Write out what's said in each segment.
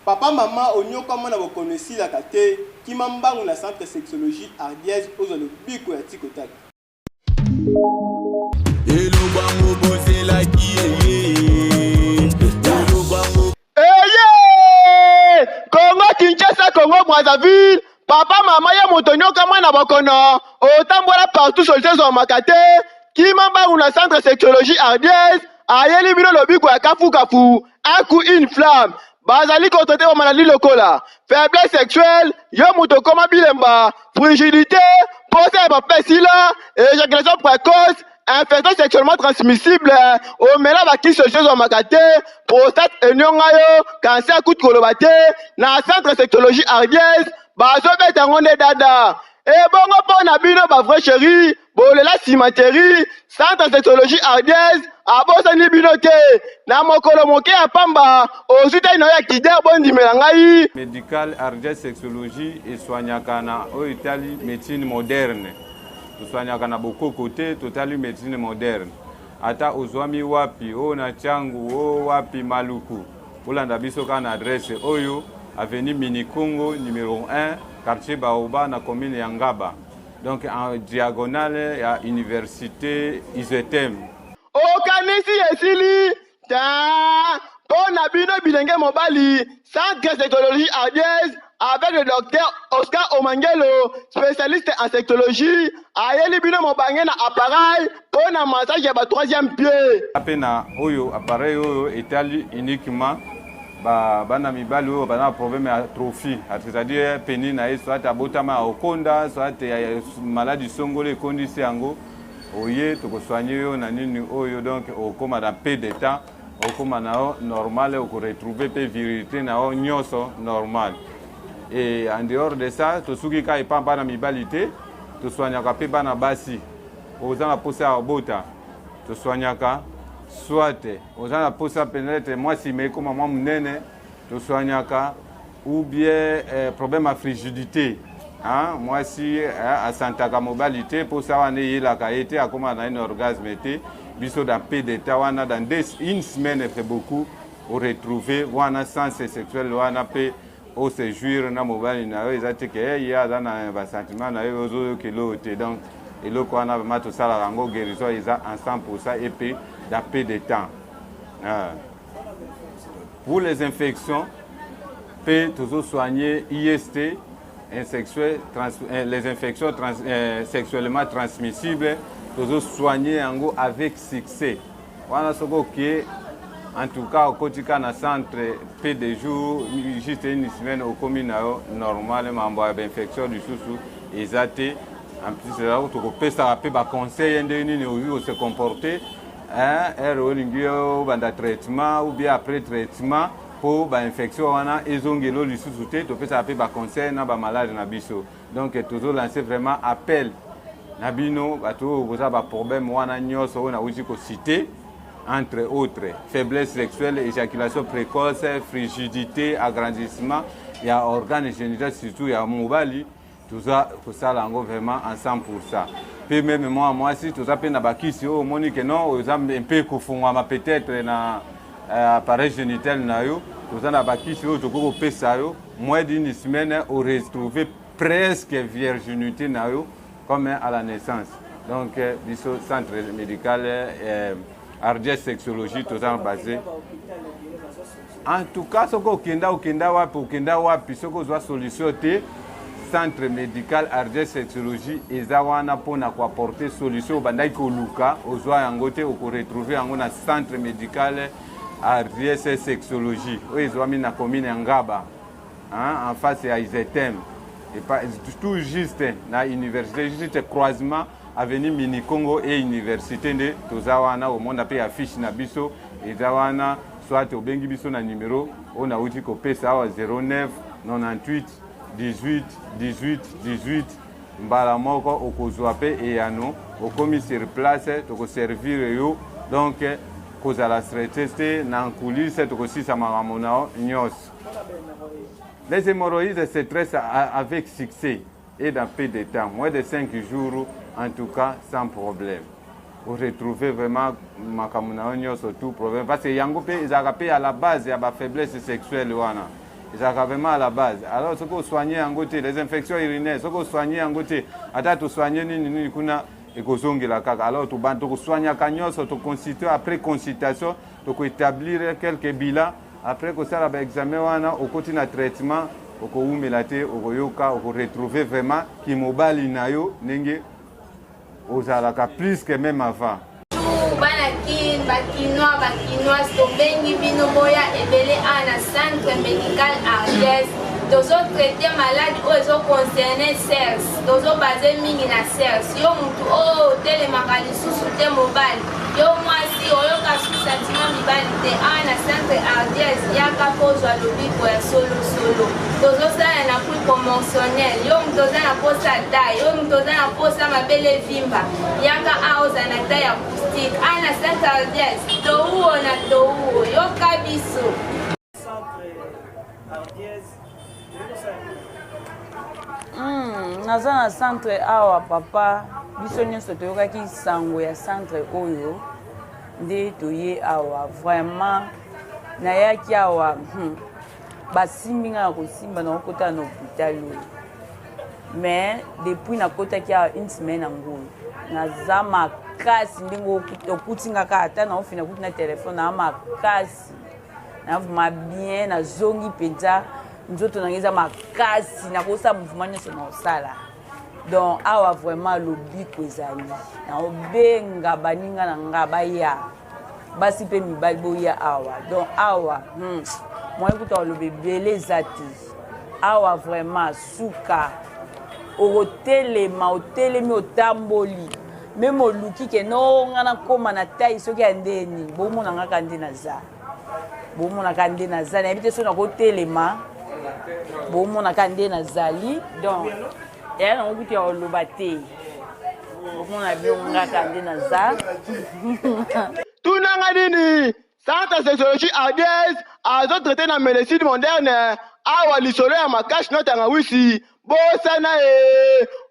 Papa maman onyoka mwana bokonesi la kate ki mambangu na centre sexologie ardiez ozo le biko ya tikotaki. Congo Kinshasa, Congo Brazzaville, papa mama ya motonyoka mwana bokono otambola partout sur le saison makate ki mambangu na centre sexologie ardiez ayeli bino lobiko ya kafu kafu un coup une flamme bazali kotote wa maladi lokola faiblesse sexuelle yo moto koma bilemba frigidité pose ya bapesila éjaculation précoce infection sexuellement transmissible omela bakisi chose wa makate prostate enyonga yo cancer kutu koloba te na centre sexologie ardiez bazobeta yango nde dada ebongo mpo na bino bavrai chéri bolela cimenterie centre sexologie ardiez abosani bino te na mokolo moke ya pamba ozutani na yo ya kider bondimela ngai médical ardiez sexologie eswanyaka na oyo etali médecine moderne toswanyaka na bokoko te totali médecine moderne ata ozwami wapi oyo na tiangu oyo wapi maluku olanda biso kaka na adresse oyo avenue Minikongo numéro 1 quartier Baoba na commune ya Ngaba donc en diagonale ya université Izetem. Okanisi esili ta pona bino bilenge mobali centre sexologie ardiez avec le docteur Oscar Omangelo, spécialiste en sexologie, ayeli bino mobange na appareil pona massage ya ba troisième pied. Apena oyo appareil oyo etali uniquement bana mibali oyo bana problème ya atrophie, c'est-à-dire peni na soit abotama okonda soit maladie songolo ekondisi yango oye tokosoigner yo na nini oyo donc okoma na peu de temps okoma na normal oko retrouver pe virilité na nyonso normal. Et en dehors de ça, tosuki ka ipamba na mibalité, tosoignaka pe bana basi. Ozana posa ya bota, tosoignaka soit ozana posa peut-être moi si me comme moi munene, tosoignaka ou bien problème à frigidité. Hein, moi si à santaka mobilité pour ça wana yelaka été a comme un orgasme été, biso dans peu de temps wana dans une semaine fait beaucoup au retrouver wana sens sexuel wana pe au séjour na mobile na yo ezati ke ya na ba sentiment na yo zo kilo te donc eloko wana vraiment tout ça la rango guérison eza en 100% et puis dans peu de temps. Pour les infections peut toujours soigner IST les infections sexuellement transmissibles toujours soigner ango avec succès. Wana soko ke en tout cas, au quotidien, dans le centre, peu de jours, juste une semaine, au commune, normalement, on a une infection du sous-sous, et ça, en plus, c'est là où on peut se conseiller de se comporter, un traitement ou bien après traitement pour l'infection, ils ont du sous-sous, on peut se conseiller dans les malades. Donc, toujours lancer vraiment appel. Nabino, vous avez un problème, on a cité. Entre autres, faiblesse sexuelle, éjaculation précoce, frigidité, agrandissement, il y a organes génitaux, surtout il y a mobile, tout ça, vraiment en 100%. Puis même moi, si tout ça, peut être si au moins que non, un peu peut-être dans l'appareil génital, tout ça, si au ça, moins d'une semaine, on retrouve presque virginité, comme à la naissance. Donc, le centre médical. Ardiez sexologie tout ça basé. En tout cas, ce qu'on kenda wapi, ce qu'on doit solutionner, centre médical Ardiez sexologie, ezawana pour apporter solution bandai ko luka, ozwa yangote ou retrouver en un centre médical Ardiez sexologie. Oezwami na commune Ngaba, en face à Izetem. Et pas tout juste na université, juste croisement. Avenue Minikongo et Université de Tozawana au monde appelé affiche na biso et zawana soit au bengi biso na numéro on a outil ko pesa 09 98 18 18 18 mbala moko okozwa pe et ano au commissaire sur place to ko servir yo donc kozala stressé na coulisse to ko sisa maramona nyos. Les hémorroïdes se traitent avec succès et dans peu de temps, moins de 5 jours, en tout cas sans problème. Vous retrouvez vraiment ma surtout problème parce que yango pe à la base il y a la faiblesse sexuelle wana ezalaka vraiment à la base. Alors soki osoigne yango te, les infections urinaires soki osoigne yango te, ata tosoigne nini kuna ekozongela kaka. Alors tokosoignaka nyonso, toconstitue après consultation, tokoétablir quelques bilans, après kosala baexamen wana okoti na traitement, okoumela te, okoyoka, okoretrouver vraiment ki mobali na yo ndenge ozalaka plus que même avant. Bakinois tobengi bino boya ebele ana centre médical Ardiès tozo traiter malade oyo concerné CERS tozo basé mingi na CERS yo mutu o telemaka lisusu te mobile yo mwasi oyoka susatima mibali te ana centre Ardiès yaka kozwa lobiko ya solo tozo sala na prix promotionnel yo mutu oza na posa taille yo mutu oza na posa mabele vimba yaka aoza na taille ya acoustique ana centre Ardiès touo na touo yoka biso naza na centre awa papa biso nyonso toyokaki sango ya centre oyo nde toye awa vraiment nayaki awa basimbi nga na kosimba na kokota na hôpital oyo mais depuis nakotaki awa une semaine yangoyo naza makasi ndenge okuti nga kaka ata naofi nakuti na telefone na makasi navuma bien nazongi mpenza nzoto nange eza makasi nakosala mouvement nyonso naosala donc awa vraiment lobiko ezali naobenga baninga na nga baya basi mpe mibali boya awa donc awa moye kuta oloba ebele eza te awa vraiment suka okotelema otelemi otamboli meme oluki ke no nga nakóma na tai soki ya ndeni bomonangaka nde naza bomonaka nde naza nayebi te so nakotelema bomonaka nde nazali donc eya nango kuti ya oloba te bomona biongaka nde naza tunanga nini centre sexologie Ardiès azotraite na médecine moderne awa lisolo ya makashi notanga wisi bosana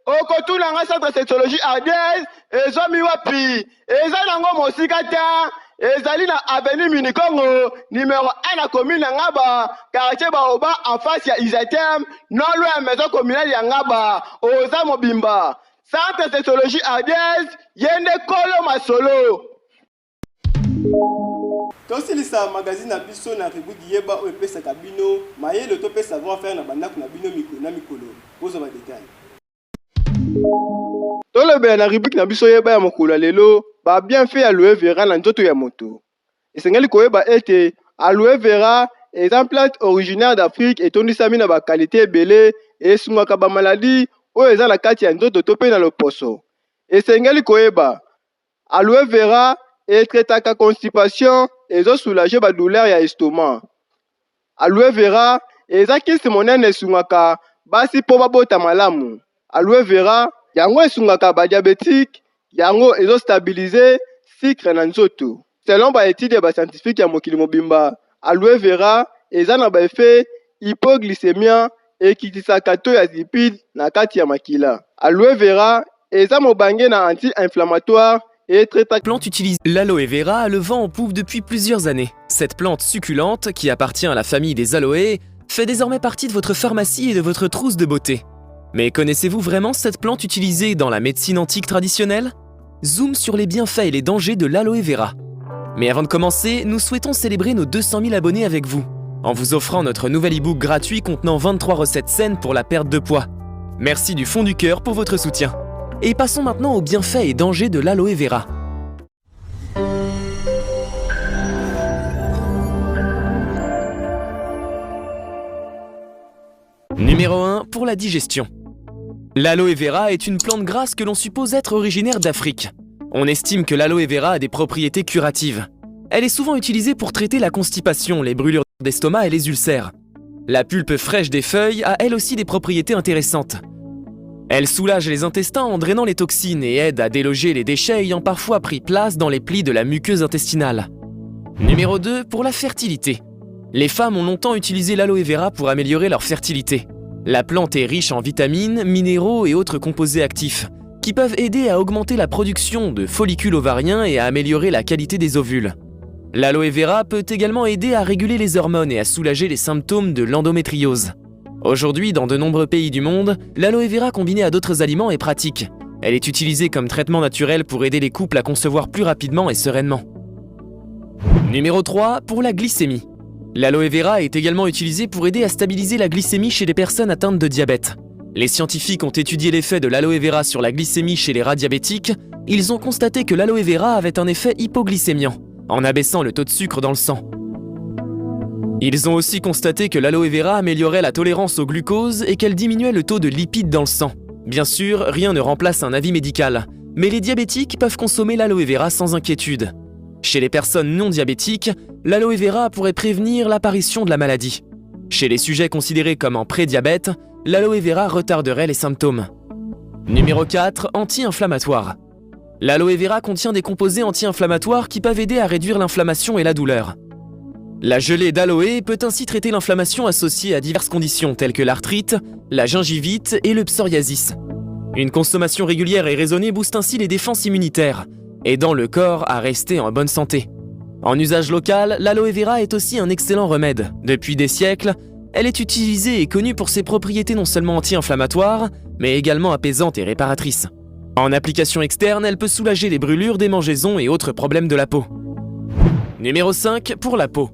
okotunanga centre sexologie Ardiès ezomi wapi eza nango mosika ta ezali na avenue Minikongo numéro 1 na commune ya Ngaba quartier Baoba en face ya Isatem non loin ya maison communale ya Ngaba oza mobimba centre sexologie Ardiès yende kolo masolo. tosilisa magazine na biso na rubrique yeba oyo epesaka bino mayele to savoir faire na bandako na bino mikolo na mikolo ozwa badetail. Tolobela na rubrique na biso yeba ya mokolo lelo ba bien fait aloe vera na nzoto ya moto. Esengeli koyeba ete aloe vera est une plante originaire d'Afrique et tondisami na ba qualité ebele esungaka ba maladie oyo eza na kati ya nzoto to pe na loposo. Esengeli koyeba aloe vera etretaka constipation ezo soulager ba douleur ya estomac. Aloe vera eza kisi monene esungaka basi po babota malamu. Aloe vera yango esungaka ba diabétique yango ezo stabiliser sucre na nzoto. Selon ba étude ya ba scientifique ya mokili mobimba, aloe vera eza na ba effet hypoglycémia ekitisaka to ya lipide na kati ya makila. Aloe vera eza mobange na anti-inflammatoire et traite. Plante utilise l'aloe vera a le vent en poupe depuis plusieurs années. Cette plante succulente, qui appartient à la famille des aloés, fait désormais partie de votre pharmacie et de votre trousse de beauté. Mais connaissez-vous vraiment cette plante utilisée dans la médecine antique traditionnelle? Zoom sur les bienfaits et les dangers de l'aloe vera. Mais avant de commencer, nous souhaitons célébrer nos 200 000 abonnés avec vous, en vous offrant notre nouvel e-book gratuit contenant 23 recettes saines pour la perte de poids. Merci du fond du cœur pour votre soutien. Et passons maintenant aux bienfaits et dangers de l'aloe vera. Numéro 1, pour la digestion. L'aloe vera est une plante grasse que l'on suppose être originaire d'Afrique. On estime que l'aloe vera a des propriétés curatives. Elle est souvent utilisée pour traiter la constipation, les brûlures d'estomac et les ulcères. La pulpe fraîche des feuilles a elle aussi des propriétés intéressantes. Elle soulage les intestins en drainant les toxines et aide à déloger les déchets ayant parfois pris place dans les plis de la muqueuse intestinale. Numéro 2, pour la fertilité. Les femmes ont longtemps utilisé l'aloe vera pour améliorer leur fertilité. La plante est riche en vitamines, minéraux et autres composés actifs, qui peuvent aider à augmenter la production de follicules ovariens et à améliorer la qualité des ovules. L'aloe vera peut également aider à réguler les hormones et à soulager les symptômes de l'endométriose. Aujourd'hui, dans de nombreux pays du monde, l'aloe vera combinée à d'autres aliments est pratique. Elle est utilisée comme traitement naturel pour aider les couples à concevoir plus rapidement et sereinement. Numéro 3, pour la glycémie. L'aloe vera est également utilisée pour aider à stabiliser la glycémie chez les personnes atteintes de diabète. Les scientifiques ont étudié l'effet de l'aloe vera sur la glycémie chez les rats diabétiques. Ils ont constaté que l'aloe vera avait un effet hypoglycémiant, en abaissant le taux de sucre dans le sang. Ils ont aussi constaté que l'aloe vera améliorait la tolérance au glucose et qu'elle diminuait le taux de lipides dans le sang. Bien sûr, rien ne remplace un avis médical, mais les diabétiques peuvent consommer l'aloe vera sans inquiétude. Chez les personnes non diabétiques, l'aloe vera pourrait prévenir l'apparition de la maladie. Chez les sujets considérés comme en prédiabète, l'aloe vera retarderait les symptômes. Numéro 4, anti-inflammatoire. L'aloe vera contient des composés anti-inflammatoires qui peuvent aider à réduire l'inflammation et la douleur. La gelée d'aloe peut ainsi traiter l'inflammation associée à diverses conditions telles que l'arthrite, la gingivite et le psoriasis. Une consommation régulière et raisonnée booste ainsi les défenses immunitaires, aidant le corps à rester en bonne santé. En usage local, l'aloe vera est aussi un excellent remède. Depuis des siècles, elle est utilisée et connue pour ses propriétés non seulement anti-inflammatoires, mais également apaisantes et réparatrices. En application externe, elle peut soulager les brûlures, démangeaisons et autres problèmes de la peau. Numéro 5, pour la peau.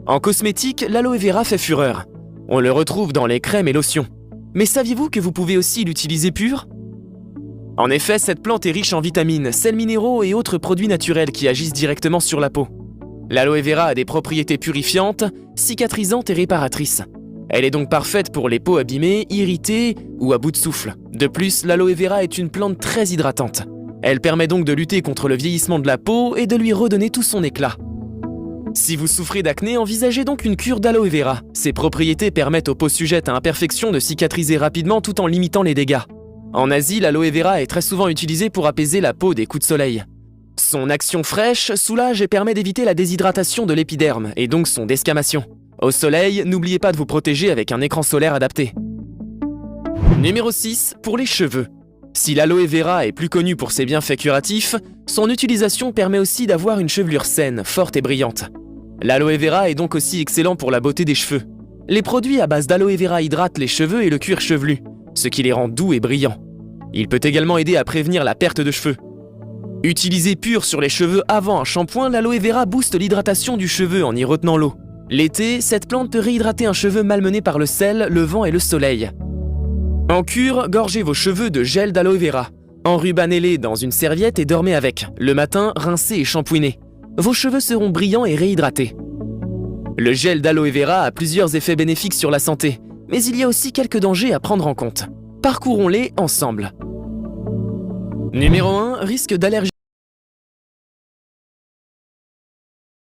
En cosmétique, l'aloe vera fait fureur. On le retrouve dans les crèmes et lotions. Mais saviez-vous que vous pouvez aussi l'utiliser pur ? En effet, cette plante est riche en vitamines, sels minéraux et autres produits naturels qui agissent directement sur la peau. L'aloe vera a des propriétés purifiantes, cicatrisantes et réparatrices. Elle est donc parfaite pour les peaux abîmées, irritées ou à bout de souffle. De plus, l'aloe vera est une plante très hydratante. Elle permet donc de lutter contre le vieillissement de la peau et de lui redonner tout son éclat. Si vous souffrez d'acné, envisagez donc une cure d'aloe vera. Ses propriétés permettent aux peaux sujettes à imperfection de cicatriser rapidement tout en limitant les dégâts. En Asie, l'aloe vera est très souvent utilisée pour apaiser la peau des coups de soleil. Son action fraîche soulage et permet d'éviter la déshydratation de l'épiderme et donc son desquamation. Au soleil, n'oubliez pas de vous protéger avec un écran solaire adapté. Numéro 6, pour les cheveux. Si l'aloe vera est plus connu pour ses bienfaits curatifs, son utilisation permet aussi d'avoir une chevelure saine, forte et brillante. L'aloe vera est donc aussi excellent pour la beauté des cheveux. Les produits à base d'aloe vera hydratent les cheveux et le cuir chevelu, ce qui les rend doux et brillants. Il peut également aider à prévenir la perte de cheveux. Utilisé pur sur les cheveux avant un shampoing, l'aloe vera booste l'hydratation du cheveu en y retenant l'eau. L'été, cette plante peut réhydrater un cheveu malmené par le sel, le vent et le soleil. En cure, gorgez vos cheveux de gel d'aloe vera. Enrubanez-les dans une serviette et dormez avec. Le matin, rincez et shampouinez. Vos cheveux seront brillants et réhydratés. Le gel d'aloe vera a plusieurs effets bénéfiques sur la santé, mais il y a aussi quelques dangers à prendre en compte. Parcourons-les ensemble. Numéro 1, risque d'allergie